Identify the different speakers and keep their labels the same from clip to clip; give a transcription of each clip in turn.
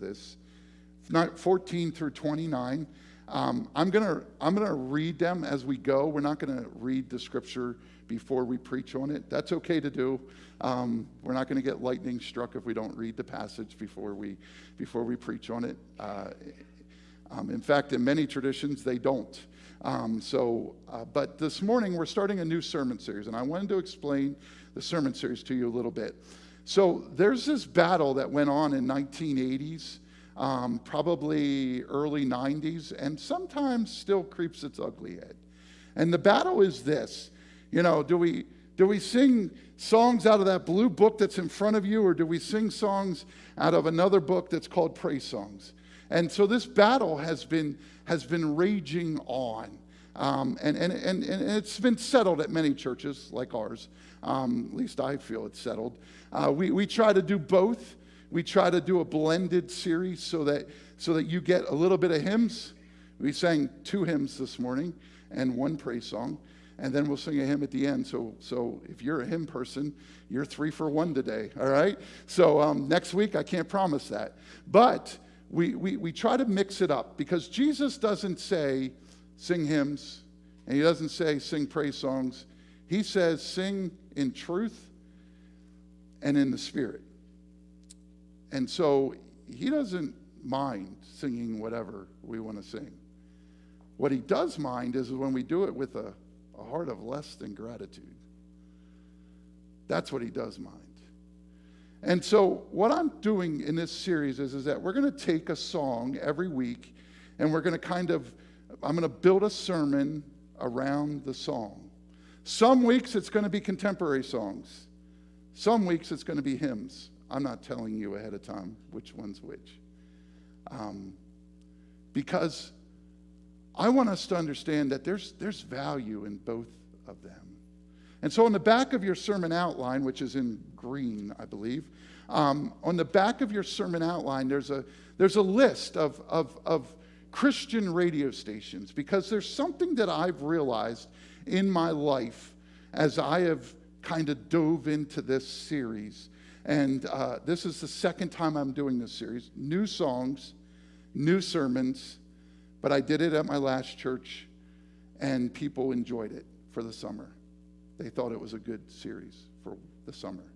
Speaker 1: this, not 14 through 29. I'm gonna read them as we go. We're not gonna read the scripture before we preach on it. That's okay to do. We're not gonna get lightning struck if we don't read the passage before we preach on it. In fact, in many traditions, they don't. But this morning we're starting a new sermon series, and I wanted to explain the sermon series to you a little bit. So there's this battle that went on in 1980s. Probably early 90s, and sometimes still creeps its ugly head. And the battle is this, do we sing songs out of that blue book that's in front of you, or do we sing songs out of another book that's called praise songs? And so this battle has been raging on. And it's been settled at many churches like ours. At least I feel it's settled. We try to do both. We try to do a blended series so that you get a little bit of hymns. We sang 2 hymns this morning and 1 praise song, and then we'll sing a hymn at the end. So if you're a hymn person, you're 3 for 1 today, all right? So next week, I can't promise that. But we try to mix it up, because Jesus doesn't say sing hymns, and he doesn't say sing praise songs. He says sing in truth and in the Spirit. And so he doesn't mind singing whatever we want to sing. What he does mind is when we do it with a heart of less than gratitude. That's what he does mind. And so what I'm doing in this series is that we're going to take a song every week, and we're going to I'm going to build a sermon around the song. Some weeks it's going to be contemporary songs. Some weeks it's going to be hymns. I'm not telling you ahead of time which one's which. Because I want us to understand that there's value in both of them. And so on the back of your sermon outline, which is in green, I believe, on the back of your sermon outline, there's a list of Christian radio stations, because there's something that I've realized in my life as I have kind of dove into this series. And this is the second time I'm doing this series. New songs, new sermons, but I did it at my last church, and people enjoyed it for the summer. They thought it was a good series for the summer.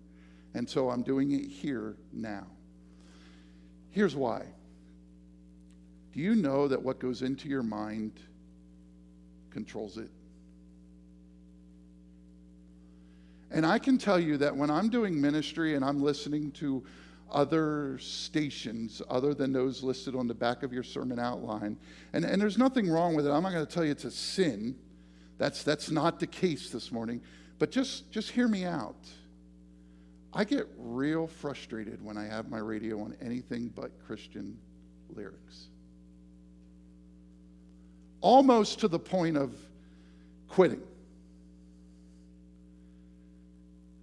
Speaker 1: And so I'm doing it here now. Here's why. Do you know that what goes into your mind controls it? And I can tell you that when I'm doing ministry and I'm listening to other stations other than those listed on the back of your sermon outline, and there's nothing wrong with it. I'm not going to tell you it's a sin. That's not the case this morning. But just hear me out. I get real frustrated when I have my radio on anything but Christian lyrics. Almost to the point of quitting.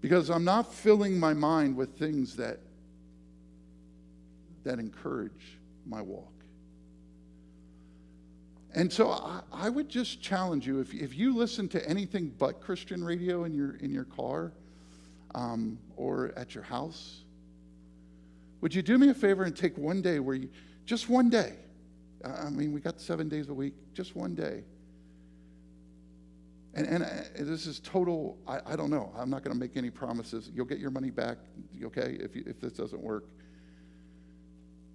Speaker 1: Because I'm not filling my mind with things that encourage my walk. And so I would just challenge you, if you listen to anything but Christian radio in your car or at your house, would you do me a favor and take one day where just one day, we got 7 days a week, just one day. And this is total, I don't know. I'm not going to make any promises. You'll get your money back, okay, if this doesn't work.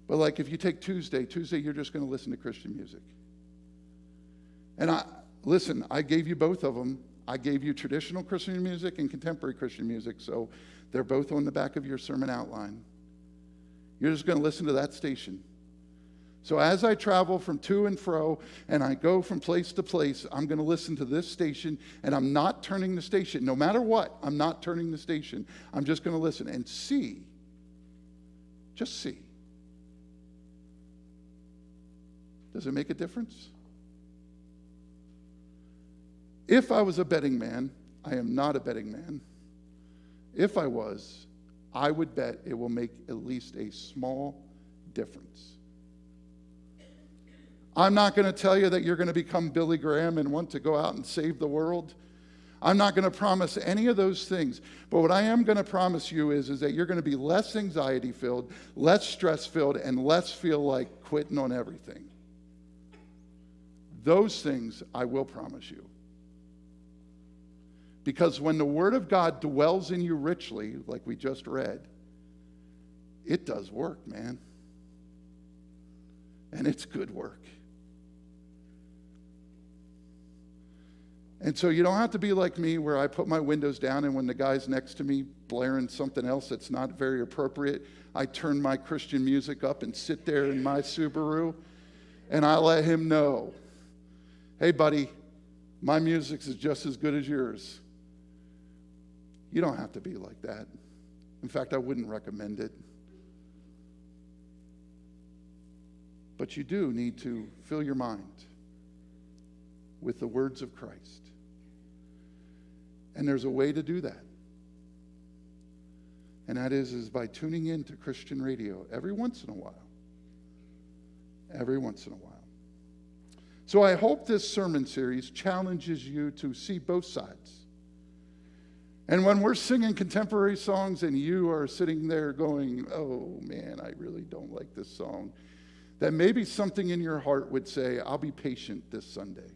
Speaker 1: But like if you take Tuesday, you're just going to listen to Christian music. And I gave you both of them. I gave you traditional Christian music and contemporary Christian music, so they're both on the back of your sermon outline. You're just going to listen to that station. So as I travel from to and fro and I go from place to place, I'm going to listen to this station, and I'm not turning the station. No matter what, I'm not turning the station. I'm just going to listen and see. Just see. Does it make a difference? If I was a betting man, I am not a betting man. If I was, I would bet it will make at least a small difference. I'm not going to tell you that you're going to become Billy Graham and want to go out and save the world. I'm not going to promise any of those things. But what I am going to promise you is that you're going to be less anxiety-filled, less stress-filled, and less feel like quitting on everything. Those things I will promise you. Because when the Word of God dwells in you richly, like we just read, it does work, man. And it's good work. And so you don't have to be like me where I put my windows down and when the guy's next to me blaring something else that's not very appropriate, I turn my Christian music up and sit there in my Subaru and I let him know, hey buddy, my music is just as good as yours. You don't have to be like that. In fact, I wouldn't recommend it. But you do need to fill your mind with the words of Christ. And there's a way to do that. And that is by tuning in to Christian radio every once in a while. Every once in a while. So I hope this sermon series challenges you to see both sides. And when we're singing contemporary songs and you are sitting there going, oh man, I really don't like this song, that maybe something in your heart would say, I'll be patient this Sunday.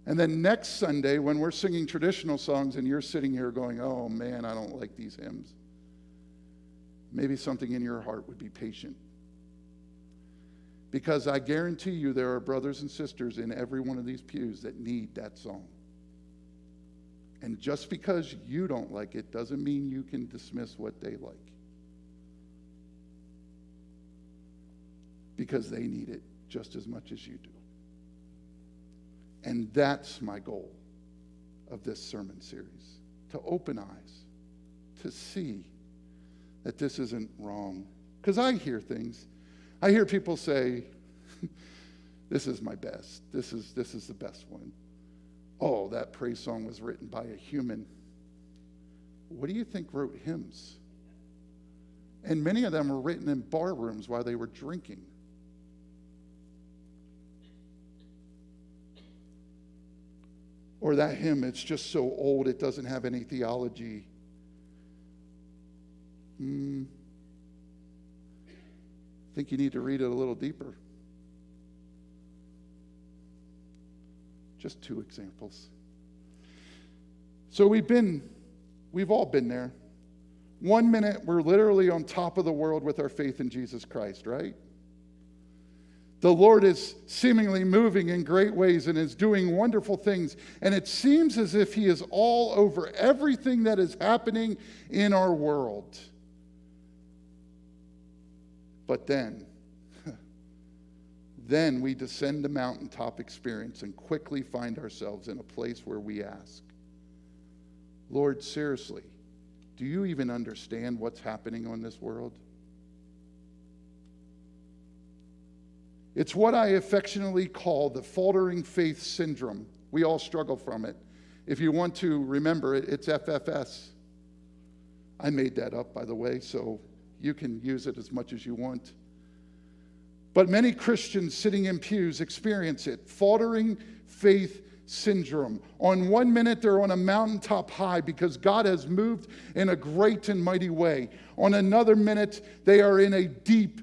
Speaker 1: And then next Sunday, when we're singing traditional songs and you're sitting here going, oh man, I don't like these hymns, maybe something in your heart would be patient. Because I guarantee you there are brothers and sisters in every one of these pews that need that song. And just because you don't like it doesn't mean you can dismiss what they like. Because they need it just as much as you do. And that's my goal of this sermon series, to open eyes, to see that this isn't wrong. Because I hear things. I hear people say, this is my best. This is the best one. Oh, that praise song was written by a human. What do you think wrote hymns? And many of them were written in bar rooms while they were drinking. Or that hymn, it's just so old it doesn't have any theology. I think you need to read it a little deeper. Just two examples. So we've all been there. 1 minute, we're literally on top of the world with our faith in Jesus Christ, right? The Lord is seemingly moving in great ways and is doing wonderful things. And it seems as if he is all over everything that is happening in our world. But then we descend the mountaintop experience and quickly find ourselves in a place where we ask, Lord, seriously, do you even understand what's happening on this world? It's what I affectionately call the faltering faith syndrome. We all struggle from it. If you want to remember it, it's FFS. I made that up, by the way, so you can use it as much as you want. But many Christians sitting in pews experience it. Faltering faith syndrome. On 1 minute, they're on a mountaintop high because God has moved in a great and mighty way. On another minute, they are in a deep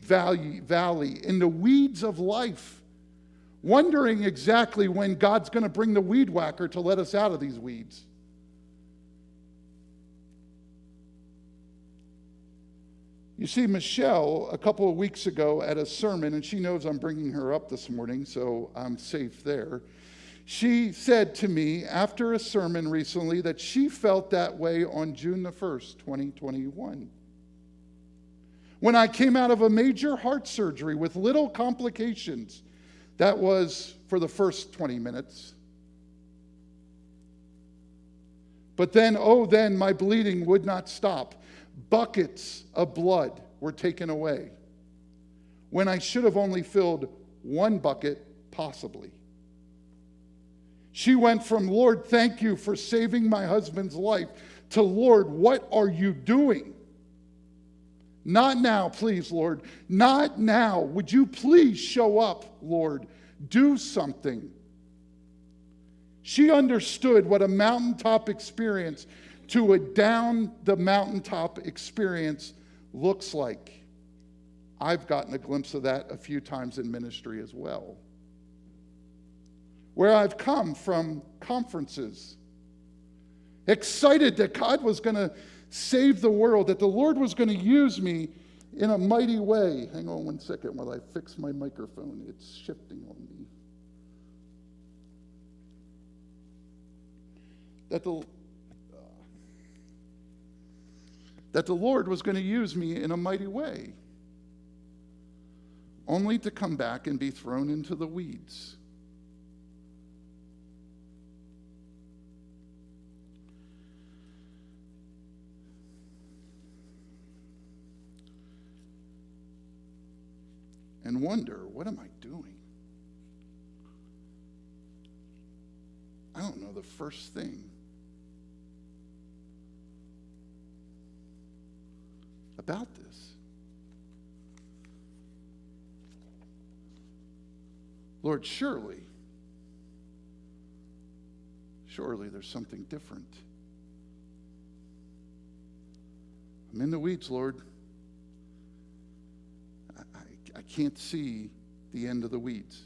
Speaker 1: valley in the weeds of life, wondering exactly when God's going to bring the weed whacker to let us out of these weeds. You see, Michelle, a couple of weeks ago at a sermon, and she knows I'm bringing her up this morning, so I'm safe there. She said to me after a sermon recently that she felt that way on June the 1st, 2021. When I came out of a major heart surgery with little complications, that was for the first 20 minutes. But then my bleeding would not stop. Buckets of blood were taken away when I should have only filled one bucket, possibly. She went from, Lord, thank you for saving my husband's life, to, Lord, what are you doing? Not now, please, Lord. Not now. Would you please show up, Lord? Do something. She understood what a mountaintop experience to a down the mountaintop experience looks like. I've gotten a glimpse of that a few times in ministry as well. Where I've come from conferences, excited that God was going to save the world, that the Lord was going to use me in a mighty way. Hang on one second while I fix my microphone. It's shifting on me. That the Lord was going to use me in a mighty way, only to come back and be thrown into the weeds. And wonder, what am I doing? I don't know the first thing about this. Lord, surely there's something different. I'm in the weeds, Lord. I can't see the end of the weeds.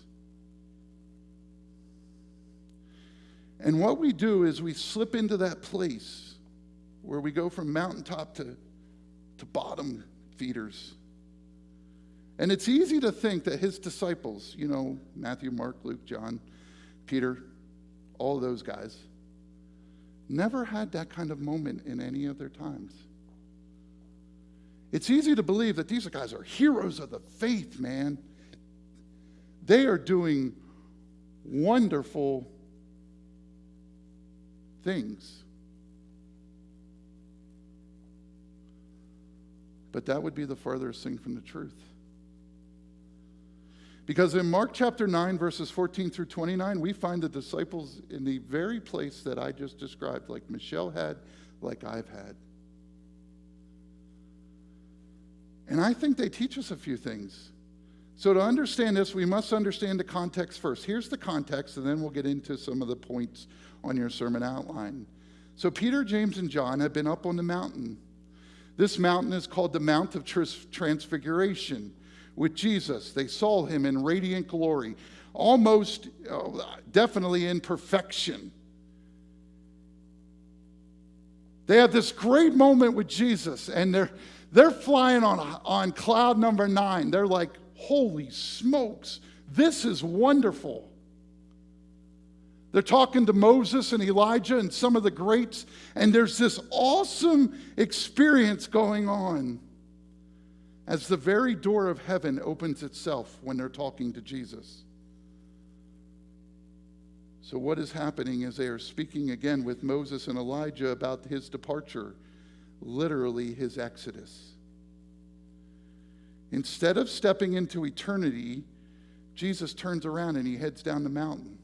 Speaker 1: And what we do is we slip into that place where we go from mountaintop to bottom feeders. And it's easy to think that his disciples, Matthew, Mark, Luke, John, Peter, all of those guys, never had that kind of moment in any of their times. It's easy to believe that these guys are heroes of the faith, man. They are doing wonderful things. But that would be the farthest thing from the truth. Because in Mark chapter 9, verses 14 through 29, we find the disciples in the very place that I just described, like Michelle had, like I've had. And I think they teach us a few things. So to understand this, we must understand the context first. Here's the context, and then we'll get into some of the points on your sermon outline. So Peter, James, and John have been up on the mountain. This mountain is called the Mount of Transfiguration with Jesus. They saw him in radiant glory, almost, definitely in perfection. They have this great moment with Jesus, and they're flying on cloud number 9. They're like, holy smokes, this is wonderful. They're talking to Moses and Elijah and some of the greats, and there's this awesome experience going on as the very door of heaven opens itself when they're talking to Jesus. So what is happening is they are speaking again with Moses and Elijah about his departure, literally his exodus. Instead of stepping into eternity, Jesus turns around and he heads down the mountain.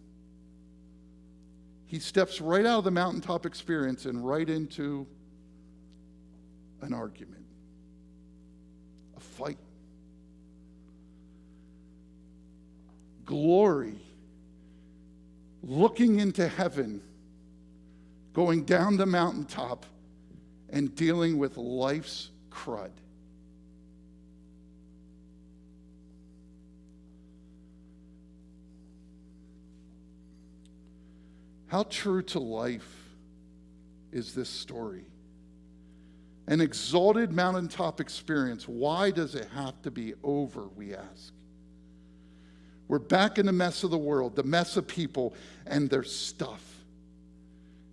Speaker 1: He steps right out of the mountaintop experience and right into an argument, a fight. Glory, looking into heaven, going down the mountaintop and dealing with life's crud. How true to life is this story? An exalted mountaintop experience. Why does it have to be over, we ask? We're back in the mess of the world, the mess of people and their stuff.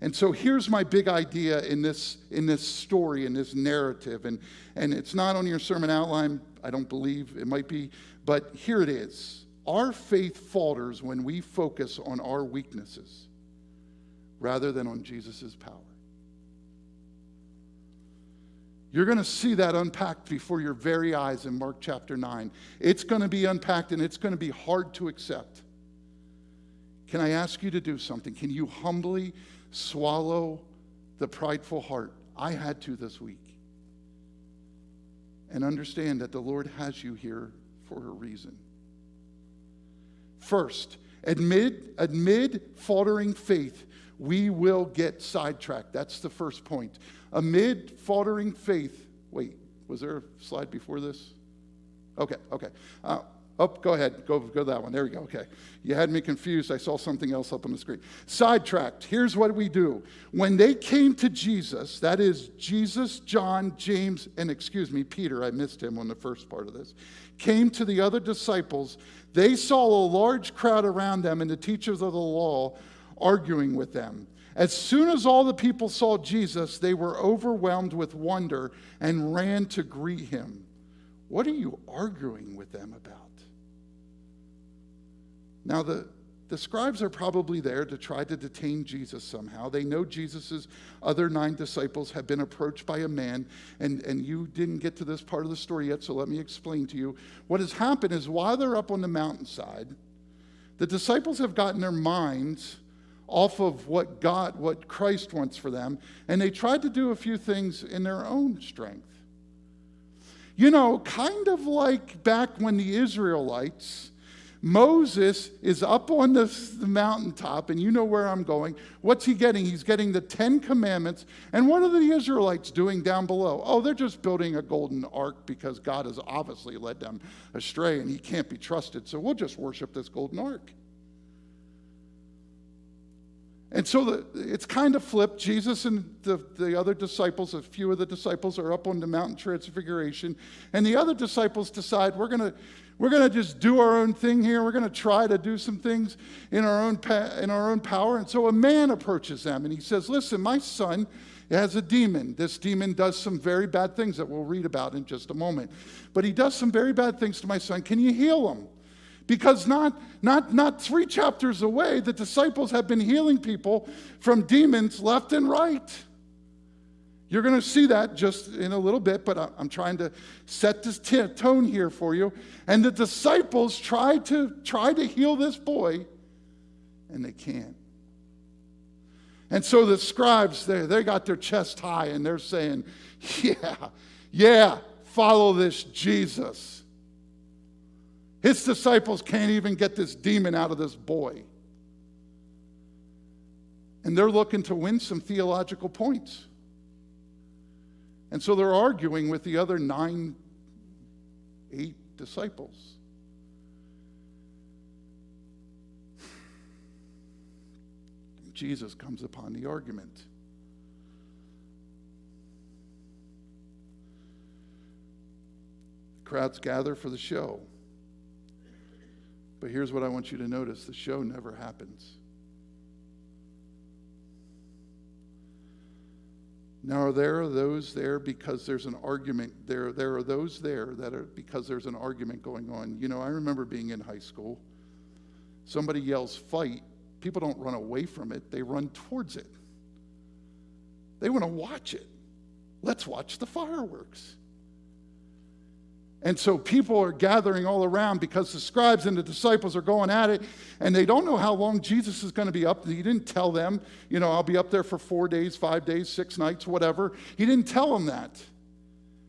Speaker 1: And so here's my big idea in this story, in this narrative. And it's not on your sermon outline, I don't believe it might be, but here it is. Our faith falters when we focus on our weaknesses rather than on Jesus' power. You're going to see that unpacked before your very eyes in Mark chapter 9. It's going to be unpacked and it's going to be hard to accept. Can I ask you to do something? Can you humbly swallow the prideful heart? I had to this week. And understand that the Lord has you here for a reason. First, Amid faltering faith, we will get sidetracked. That's the first point. Amid faltering faith. Wait, was there a slide before this? Okay. Go ahead. Go that one. There we go. Okay. You had me confused. I saw something else up on the screen. Sidetracked. Here's what we do. When they came to Jesus, that is Jesus, John, James, and Peter, I missed him on the first part of this, came to the other disciples, they saw a large crowd around them and the teachers of the law arguing with them. As soon as all the people saw Jesus, they were overwhelmed with wonder and ran to greet him. What are you arguing with them about? Now, the scribes are probably there to try to detain Jesus somehow. They know Jesus' other 9 disciples have been approached by a man, and you didn't get to this part of the story yet, so let me explain to you. What has happened is while they're up on the mountainside, the disciples have gotten their minds off of what Christ wants for them, and they tried to do a few things in their own strength. You know, kind of like back when the Israelites, Moses is up on the mountaintop, and you know where I'm going. What's he getting? He's getting the 10 commandments. And what are the Israelites doing down below? Oh, they're just building a golden ark because God has obviously led them astray, and he can't be trusted. So we'll just worship this golden ark. And so it's kind of flipped. Jesus and the other disciples, a few of the disciples, are up on the Mountain Transfiguration, and the other disciples decide we're gonna just do our own thing here. We're gonna try to do some things in our own power. And so a man approaches them, and he says, "Listen, my son has a demon. This demon does some very bad things that we'll read about in just a moment. But he does some very bad things to my son. Can you heal him?" Because not 3 chapters away, the disciples have been healing people from demons left and right. You're going to see that just in a little bit, but I'm trying to set this tone here for you. And the disciples try to heal this boy, and they can't. And so the scribes, they got their chest high, and they're saying, yeah, follow this Jesus. His disciples can't even get this demon out of this boy. And they're looking to win some theological points. And so they're arguing with the other 8 disciples. Jesus comes upon the argument. The crowds gather for the show. But here's what I want you to notice. The show never happens. Now, there are those there because there's an argument. There are those there that are because there's an argument going on. You know, I remember being in high school. Somebody yells, "Fight." People don't run away from it. They run towards it. They want to watch it. Let's watch the fireworks. And so people are gathering all around because the scribes and the disciples are going at it, and they don't know how long Jesus is going to be up. He didn't tell them, I'll be up there for 4 days, 5 days, 6 nights, whatever. He didn't tell them that.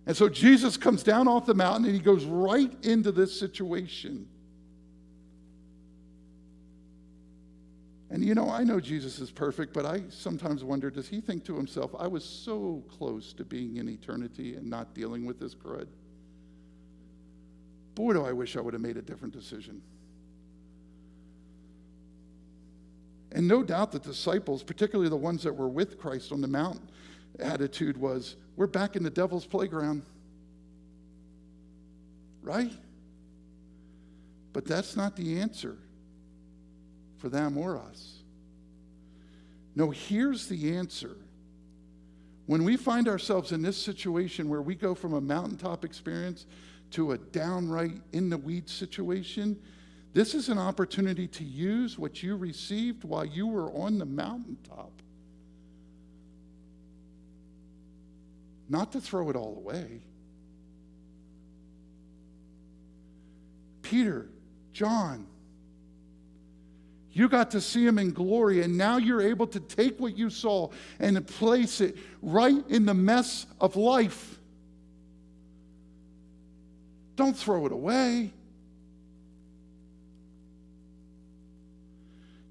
Speaker 1: And so Jesus comes down off the mountain, and he goes right into this situation. And I know Jesus is perfect, but I sometimes wonder, does he think to himself, I was so close to being in eternity and not dealing with this crud? Boy, do I wish I would have made a different decision. And no doubt the disciples, particularly the ones that were with Christ on the mountain, attitude was, we're back in the devil's playground. Right? But that's not the answer for them or us. No, here's the answer. When we find ourselves in this situation where we go from a mountaintop experience to a downright in-the-weeds situation, this is an opportunity to use what you received while you were on the mountaintop. Not to throw it all away. Peter, John, you got to see him in glory, and now you're able to take what you saw and place it right in the mess of life. Don't throw it away.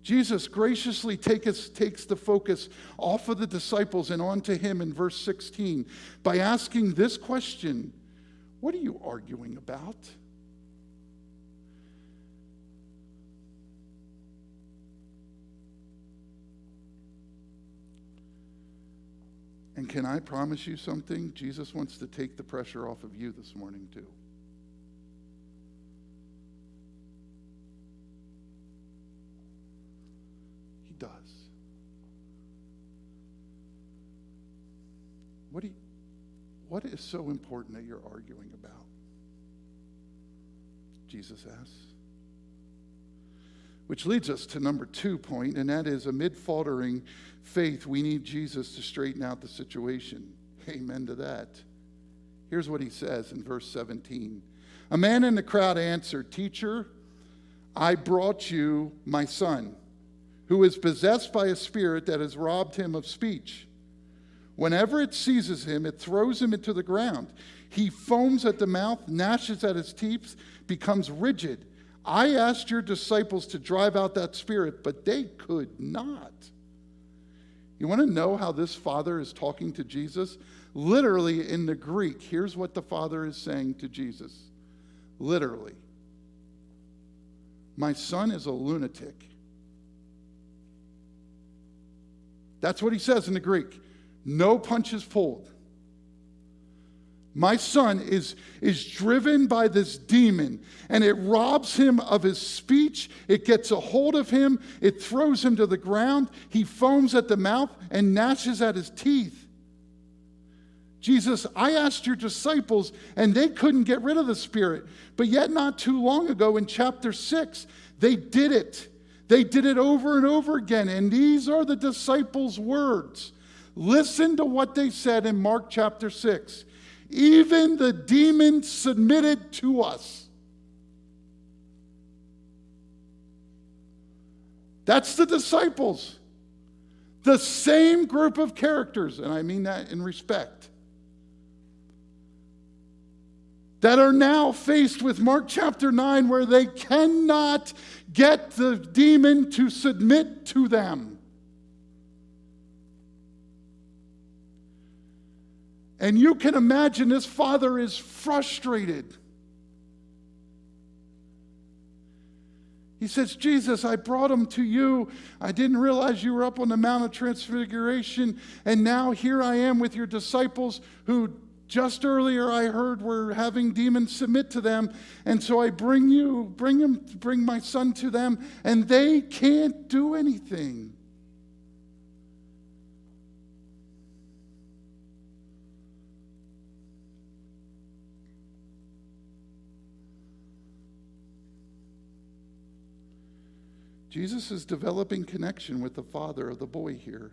Speaker 1: Jesus graciously takes the focus off of the disciples and onto him in verse 16 by asking this question, what are you arguing about? And can I promise you something? Jesus wants to take the pressure off of you this morning too. He does. What is so important that you're arguing about? Jesus asks. Which leads us to number 2 point, and that is, amid faltering faith, we need Jesus to straighten out the situation. Amen to that. Here's what he says in verse 17. A man in the crowd answered, "Teacher, I brought you my son, who is possessed by a spirit that has robbed him of speech. Whenever it seizes him, it throws him into the ground. He foams at the mouth, gnashes at his teeth, becomes rigid. I asked your disciples to drive out that spirit, but they could not." You want to know how this father is talking to Jesus? Literally in the Greek, here's what the father is saying to Jesus. Literally. My son is a lunatic. That's what he says in the Greek. No punches pulled. My son is driven by this demon, and it robs him of his speech. It gets a hold of him. It throws him to the ground. He foams at the mouth and gnashes at his teeth. Jesus, I asked your disciples, and they couldn't get rid of the spirit. But yet not too long ago in chapter 6, they did it. They did it over and over again. And these are the disciples' words. Listen to what they said in Mark chapter 6. Even the demons submitted to us. That's the disciples. The same group of characters, and I mean that in respect, that are now faced with Mark chapter 9, where they cannot get the demon to submit to them. And you can imagine this father is frustrated. He says, Jesus, I brought him to you. I didn't realize you were up on the Mount of Transfiguration. And now here I am with your disciples who just earlier I heard were having demons submit to them. And so I bring my son to them, and they can't do anything. Jesus is developing connection with the father of the boy here.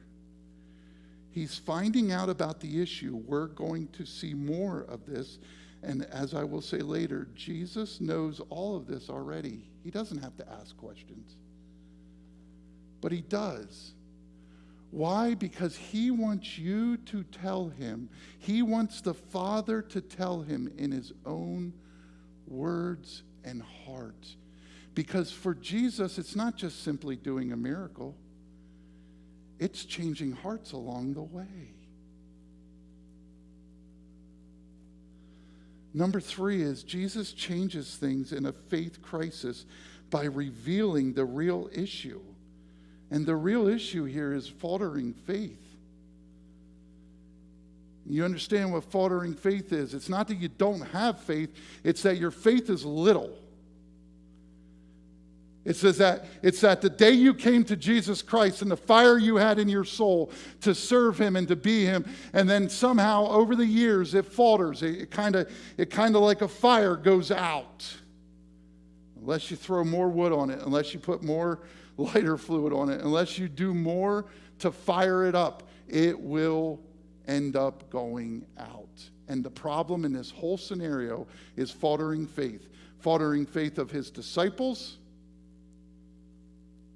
Speaker 1: He's finding out about the issue. We're going to see more of this. And as I will say later, Jesus knows all of this already. He doesn't have to ask questions. But he does. Why? Because he wants you to tell him. He wants the Father to tell him in his own words and heart. Because for Jesus, it's not just simply doing a miracle. It's changing hearts along the way. Number 3 is Jesus changes things in a faith crisis by revealing the real issue. And the real issue here is faltering faith. You understand what faltering faith is. It's not that you don't have faith. It's that your faith is little. It says that it's that the day you came to Jesus Christ and the fire you had in your soul to serve him and to be him, and then somehow over the years it falters. It kind of like a fire goes out. Unless you throw more wood on it, unless you put more lighter fluid on it, unless you do more to fire it up, it will end up going out. And the problem in this whole scenario is faltering faith. Faltering faith of his disciples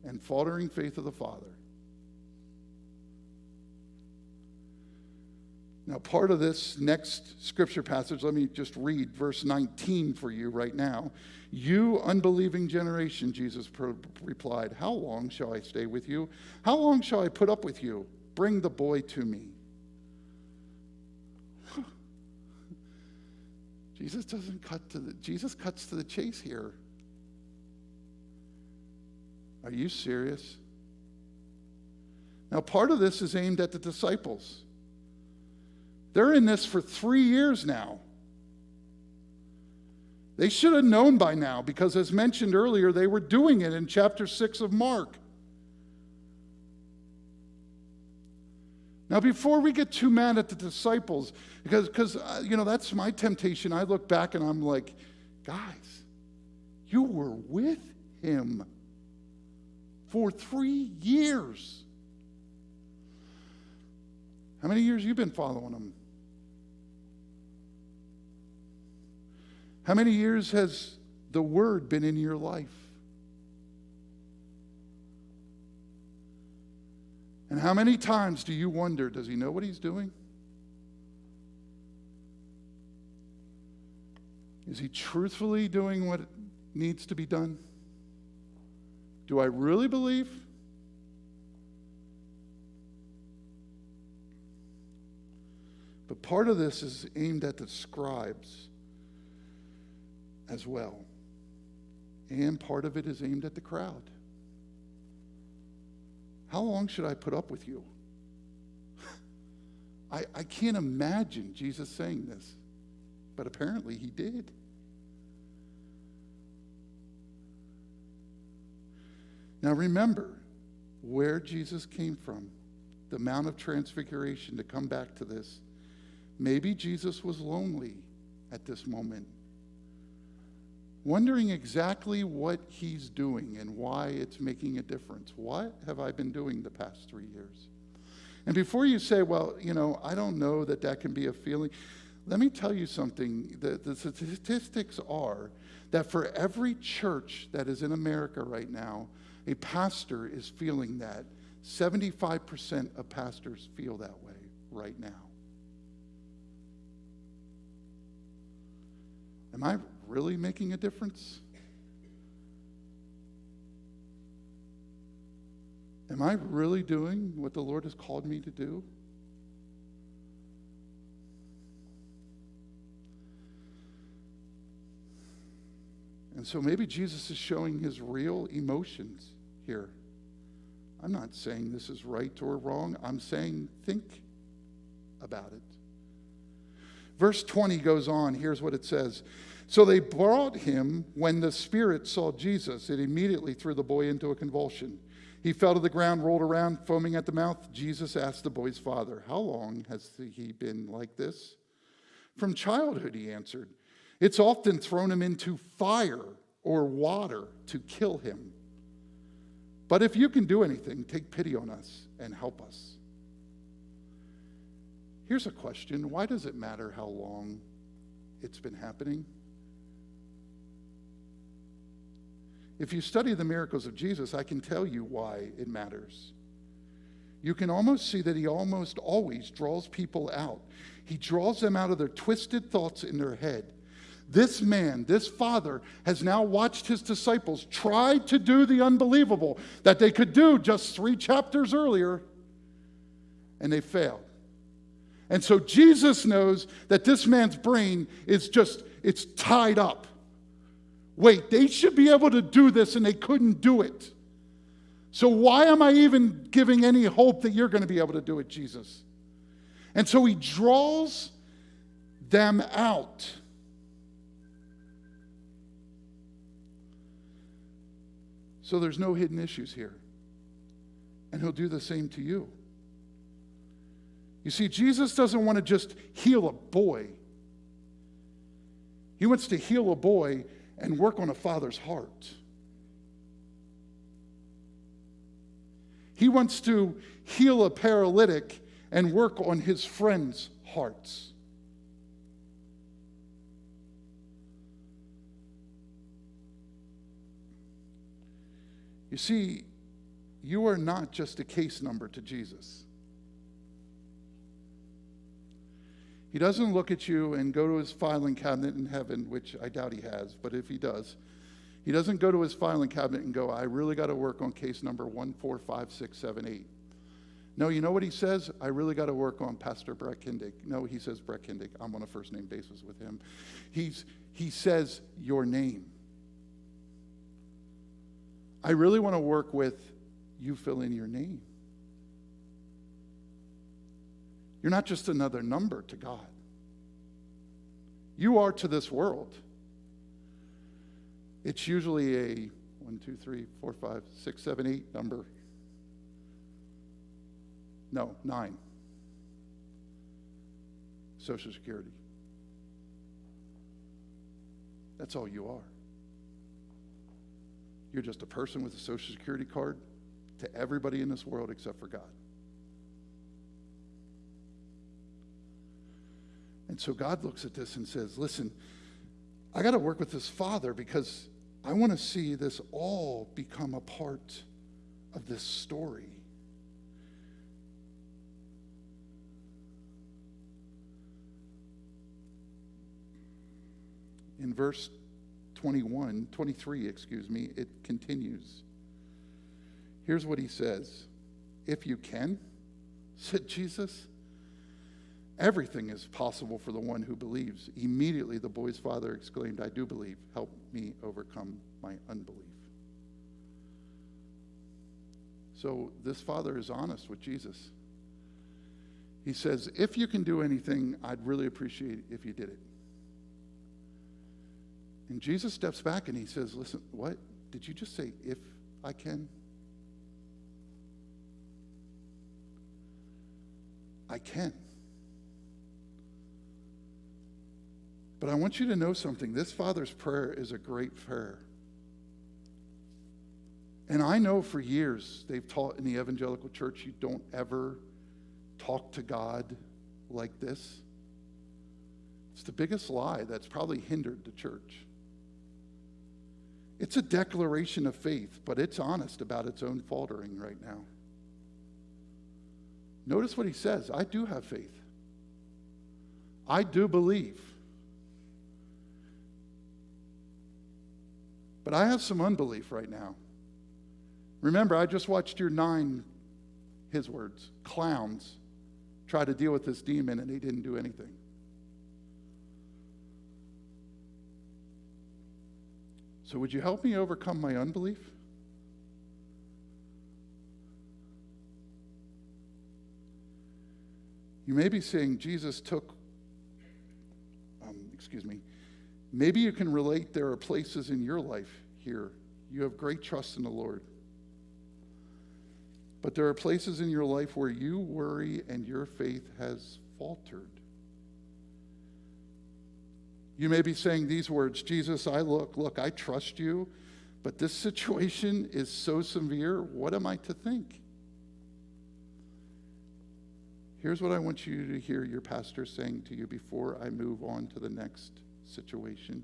Speaker 1: and faltering faith of the Father. Now, part of this next scripture passage, let me just read verse 19 for you right now. You unbelieving generation, Jesus replied, how long shall I stay with you? How long shall I put up with you? Bring the boy to me. Jesus cuts to the chase here. Are you serious? Now, part of this is aimed at the disciples. They're in this for 3 years now. They should have known by now because, as mentioned earlier, they were doing it in chapter 6 of Mark. Now, before we get too mad at the disciples, because that's my temptation. I look back and I'm like, guys, you were with him for 3 years. How many years have you been following him? How many years has the word been in your life? And how many times do you wonder, does he know what he's doing? Is he truthfully doing what needs to be done? Do I really believe? But part of this is aimed at the scribes as well. And part of it is aimed at the crowd. How long should I put up with you? I can't imagine Jesus saying this, but apparently he did. Now remember where Jesus came from, the Mount of Transfiguration, to come back to this. Maybe Jesus was lonely at this moment, wondering exactly what he's doing and why it's making a difference. What have I been doing the past 3 years? And before you say, well, I don't know that can be a feeling, let me tell you something. The statistics are that for every church that is in America right now, a pastor is feeling that. 75% of pastors feel that way right now. Am I really making a difference? Am I really doing what the Lord has called me to do? And so maybe Jesus is showing his real emotions here. I'm not saying this is right or wrong. I'm saying think about it. Verse 20 goes on. Here's what it says. So they brought him. When the spirit saw Jesus, it immediately threw the boy into a convulsion. He fell to the ground, rolled around, foaming at the mouth. Jesus asked the boy's father, how long has he been like this? From childhood, he answered. It's often thrown him into fire or water to kill him. But if you can do anything, take pity on us and help us. Here's a question. Why does it matter how long it's been happening? If you study the miracles of Jesus, I can tell you why it matters. You can almost see that he almost always draws people out. He draws them out of their twisted thoughts in their head. This man, this father, has now watched his disciples try to do the unbelievable that they could do just 3 chapters earlier, and they failed. And so Jesus knows that this man's brain is it's tied up. Wait, they should be able to do this, and they couldn't do it. So why am I even giving any hope that you're going to be able to do it, Jesus? And so he draws them out. So there's no hidden issues here. And he'll do the same to you. You see, Jesus doesn't want to just heal a boy. He wants to heal a boy and work on a father's heart. He wants to heal a paralytic and work on his friends' hearts. You see, you are not just a case number to Jesus. He doesn't look at you and go to his filing cabinet in heaven, which I doubt he has, but if he does, he doesn't go to his filing cabinet and go, I really got to work on case number 1456778. No, you know what he says? I really got to work on Pastor Brett Kindig. No, he says Brett Kindig. I'm on a first name basis with him. He says your name. I really want to work with you, fill in your name. You're not just another number to God. You are to this world. It's usually a 1, 2, 3, 4, 5, 6, 7, 8 number. No, 9. Social Security. That's all you are. You're just a person with a Social Security card to everybody in this world except for God. And so God looks at this and says, listen, I got to work with this Father because I want to see this all become a part of this story. In verse 23, it continues. Here's what he says. If you can, said Jesus, everything is possible for the one who believes. Immediately the boy's father exclaimed, I do believe. Help me overcome my unbelief. So this father is honest with Jesus. He says, if you can do anything, I'd really appreciate it if you did it. And Jesus steps back and he says, listen, what? Did you just say, if I can? I can. But I want you to know something. This Father's prayer is a great prayer. And I know for years they've taught in the evangelical church you don't ever talk to God like this. It's the biggest lie that's probably hindered the church. It's a declaration of faith, but it's honest about its own faltering right now. Notice what he says. I do have faith. I do believe. But I have some unbelief right now. Remember, I just watched your 9, his words, clowns try to deal with this demon and they didn't do anything. So would you help me overcome my unbelief? You may be saying Jesus took, maybe you can relate there are places in your life here. You have great trust in the Lord. But there are places in your life where you worry and your faith has faltered. You may be saying these words, Jesus, look, I trust you, but this situation is so severe, what am I to think? Here's what I want you to hear your pastor saying to you before I move on to the next situation.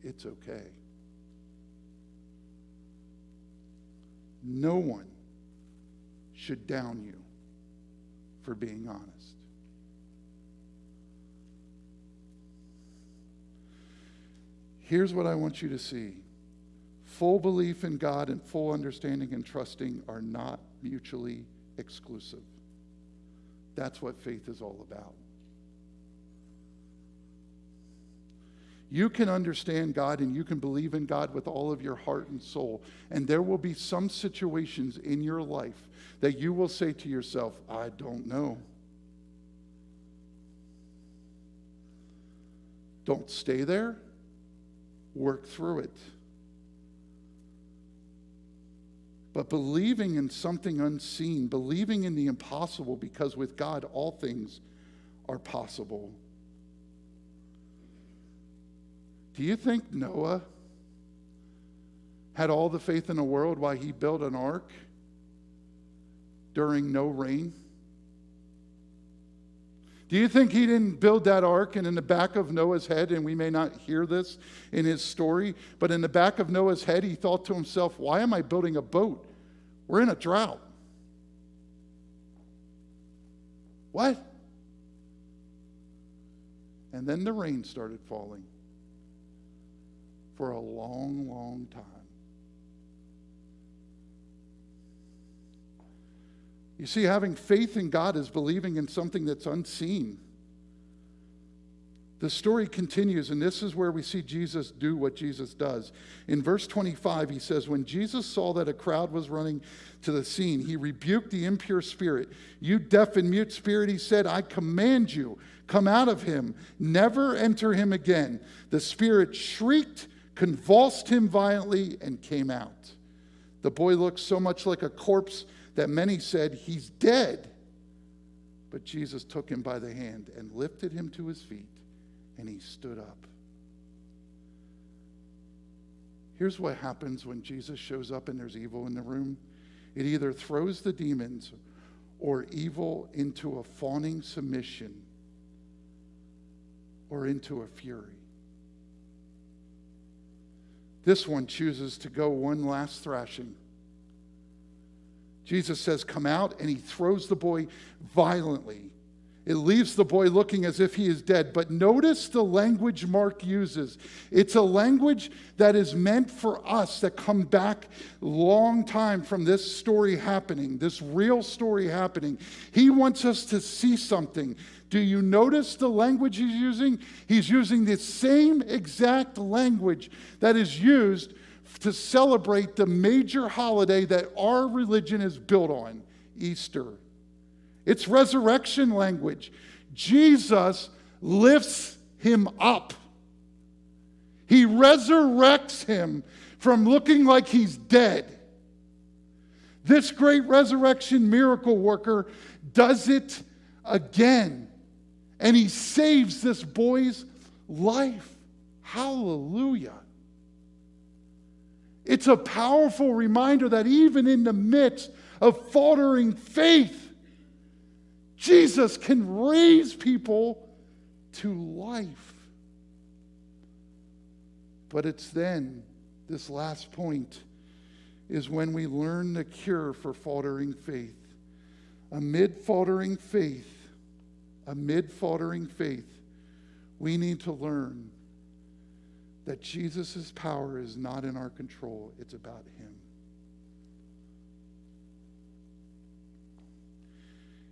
Speaker 1: It's okay. No one should down you for being honest. Here's what I want you to see. Full belief in God and full understanding and trusting are not mutually exclusive. That's what faith is all about. You can understand God and you can believe in God with all of your heart and soul. And there will be some situations in your life that you will say to yourself, I don't know. Don't stay there. Work through it. But believing in something unseen, believing in the impossible, because with God all things are possible. Do you think Noah had all the faith in the world while he built an ark during no rain? Do you think he didn't build that ark and in the back of Noah's head, and we may not hear this in his story, but in the back of Noah's head, he thought to himself, why am I building a boat? We're in a drought. What? And then the rain started falling for a long, long time. You see, having faith in God is believing in something that's unseen. The story continues, and this is where we see Jesus do what Jesus does. In verse 25, he says, when Jesus saw that a crowd was running to the scene, he rebuked the impure spirit. You deaf and mute spirit, he said, I command you, come out of him. Never enter him again. The spirit shrieked, convulsed him violently, and came out. The boy looked so much like a corpse that many said, he's dead. But Jesus took him by the hand and lifted him to his feet. And he stood up. Here's what happens when Jesus shows up and there's evil in the room. It either throws the demons or evil into a fawning submission or into a fury. This one chooses to go one last thrashing. Jesus says, come out, and he throws the boy violently. It leaves the boy looking as if he is dead. But notice the language Mark uses. It's a language that is meant for us that come back long time from this story happening, this real story happening. He wants us to see something. Do you notice the language he's using? He's using the same exact language that is used to celebrate the major holiday that our religion is built on, Easter. It's resurrection language. Jesus lifts him up. He resurrects him from looking like he's dead. This great resurrection miracle worker does it again. And he saves this boy's life. Hallelujah. It's a powerful reminder that even in the midst of faltering faith, Jesus can raise people to life. But it's then, this last point, is when we learn the cure for faltering faith. Amid faltering faith, we need to learn that Jesus' power is not in our control. It's about him.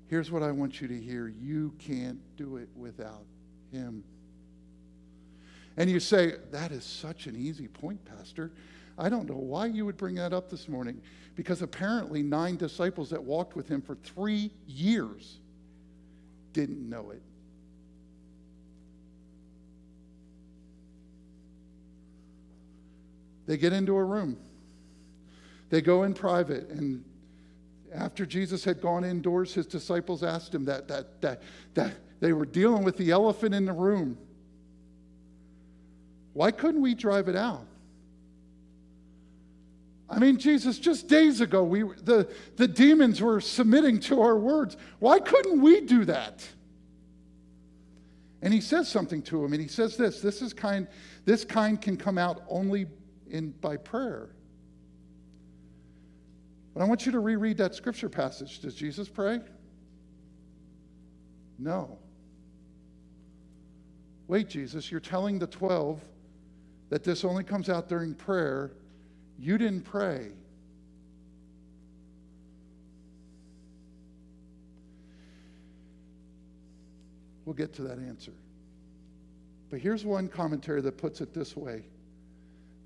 Speaker 1: Here's what I want you to hear. You can't do it without him. And you say, that is such an easy point, Pastor. I don't know why you would bring that up this morning. Because apparently 9 disciples that walked with him for 3 years didn't know it. They get into a room. They go in private, and after Jesus had gone indoors, his disciples asked him that they were dealing with the elephant in the room. Why couldn't we drive it out? I mean, Jesus, just days ago, the demons were submitting to our words. Why couldn't we do that? And he says something to him, and he says this kind can come out only by prayer. But I want you to reread that scripture passage. Does Jesus pray? No. Wait, Jesus, you're telling the 12 that this only comes out during prayer. You didn't pray. We'll get to that answer. But here's one commentary that puts it this way.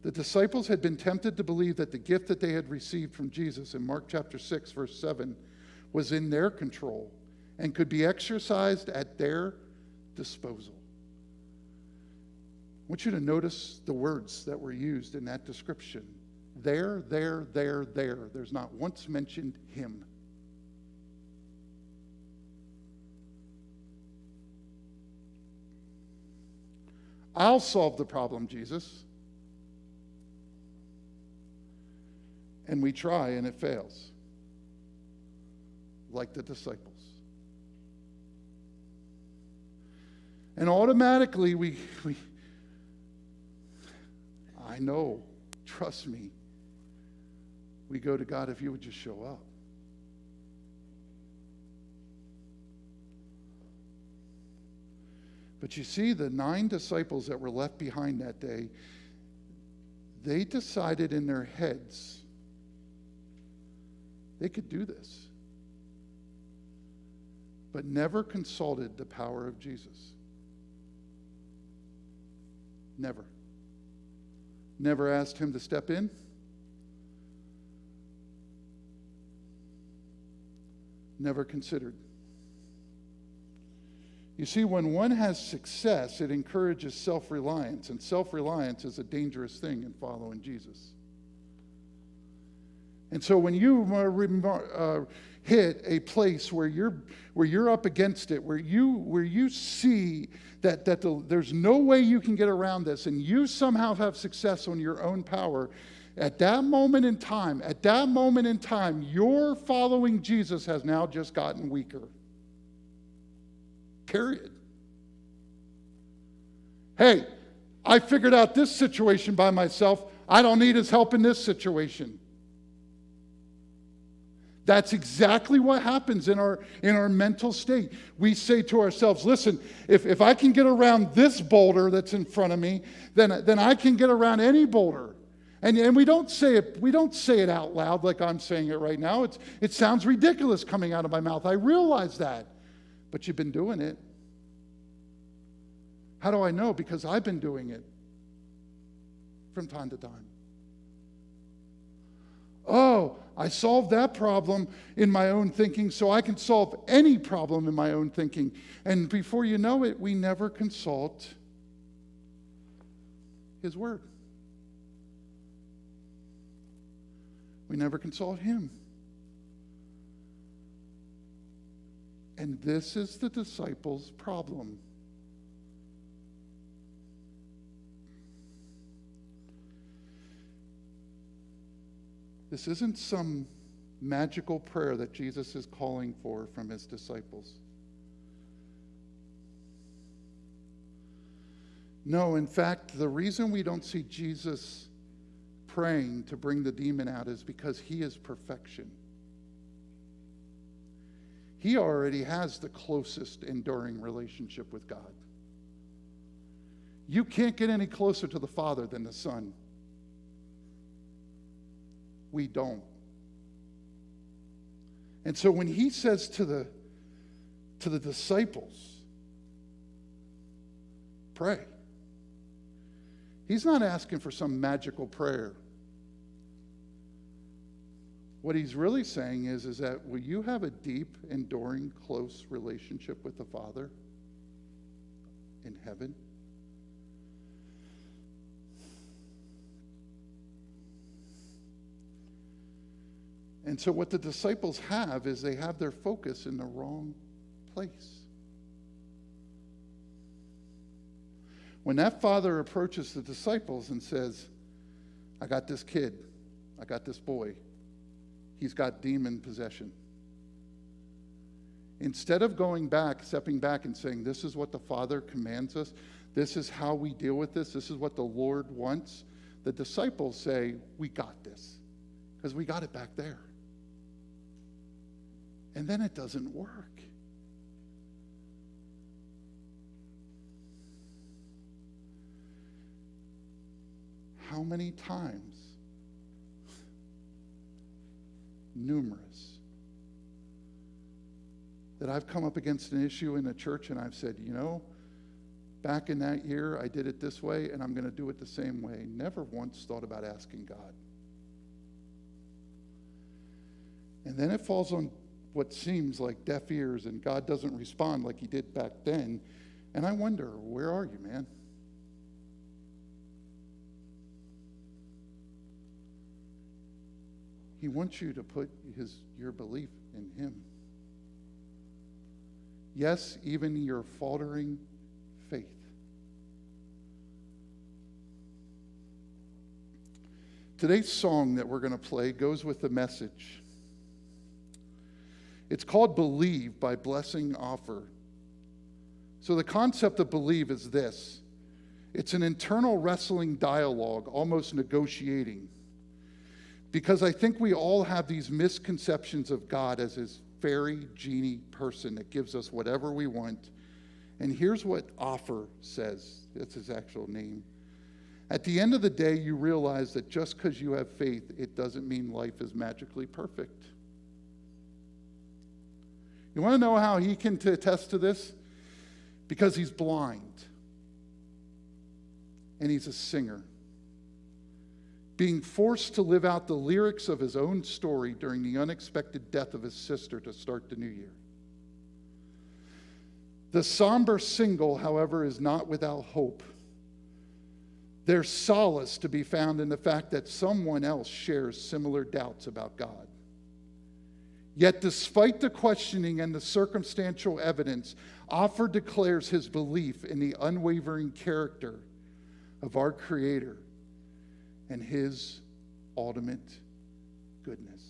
Speaker 1: The disciples had been tempted to believe that the gift that they had received from Jesus in Mark chapter 6, verse 7, was in their control and could be exercised at their disposal. I want you to notice the words that were used in that description. There. There's not once mentioned him. I'll solve the problem, Jesus. And we try and it fails. Like the disciples. And automatically we I know, trust me, we go to God, if you would just show up. But But you see, the 9 disciples that were left behind that day, they decided in their heads they could do this, but never consulted the power of Jesus. Never. Never asked him to step in. Never considered. You see, when one has success, it encourages self-reliance, and self-reliance is a dangerous thing in following Jesus. And so when you hit a place where you're up against it, where you see that there's no way you can get around this, and you somehow have success on your own power, at that moment in time, your following Jesus has now just gotten weaker. Period. Hey, I figured out this situation by myself. I don't need his help in this situation. That's exactly what happens in our mental state. We say to ourselves, listen, if I can get around this boulder that's in front of me, then I can get around any boulder. And we don't say it out loud like I'm saying it right now. It sounds ridiculous coming out of my mouth. I realize that. But you've been doing it. How do I know? Because I've been doing it from time to time. Oh, I solved that problem in my own thinking, so I can solve any problem in my own thinking. And before you know it, we never consult his word. We never consult him. And this is the disciples' problem. This isn't some magical prayer that Jesus is calling for from his disciples. No, in fact, the reason we don't see Jesus praying to bring the demon out is because he is perfection. He already has the closest enduring relationship with God. You can't get any closer to the Father than the Son. We don't. And so when he says to the disciples, pray, he's not asking for some magical prayer. What he's really saying is that will you have a deep, enduring, close relationship with the Father in heaven? And so what the disciples have is they have their focus in the wrong place. When that father approaches the disciples and says, I got this kid, I got this boy, he's got demon possession. Instead of stepping back and saying, this is what the Father commands us, this is how we deal with this is what the Lord wants, the disciples say, we got this, because we got it back there. And then it doesn't work. How many times? Numerous. That I've come up against an issue in a church and I've said, back in that year I did it this way and I'm going to do it the same way. Never once thought about asking God. And then it falls on what seems like deaf ears and God doesn't respond like he did back then. And I wonder, where are you, man? He wants you to put your belief in him. Yes, even your faltering faith. Today's song that we're going to play goes with the message. It's called Believe by Blessing Offer. So the concept of believe is this. It's an internal wrestling dialogue, almost negotiating. Because I think we all have these misconceptions of God as this fairy genie person that gives us whatever we want. And here's what Offer says. That's his actual name. At the end of the day, you realize that just because you have faith, it doesn't mean life is magically perfect. You want to know how he can attest to this? Because he's blind. And he's a singer. Being forced to live out the lyrics of his own story during the unexpected death of his sister to start the new year. The somber single, however, is not without hope. There's solace to be found in the fact that someone else shares similar doubts about God. Yet despite the questioning and the circumstantial evidence, Offer declares his belief in the unwavering character of our Creator and his ultimate goodness.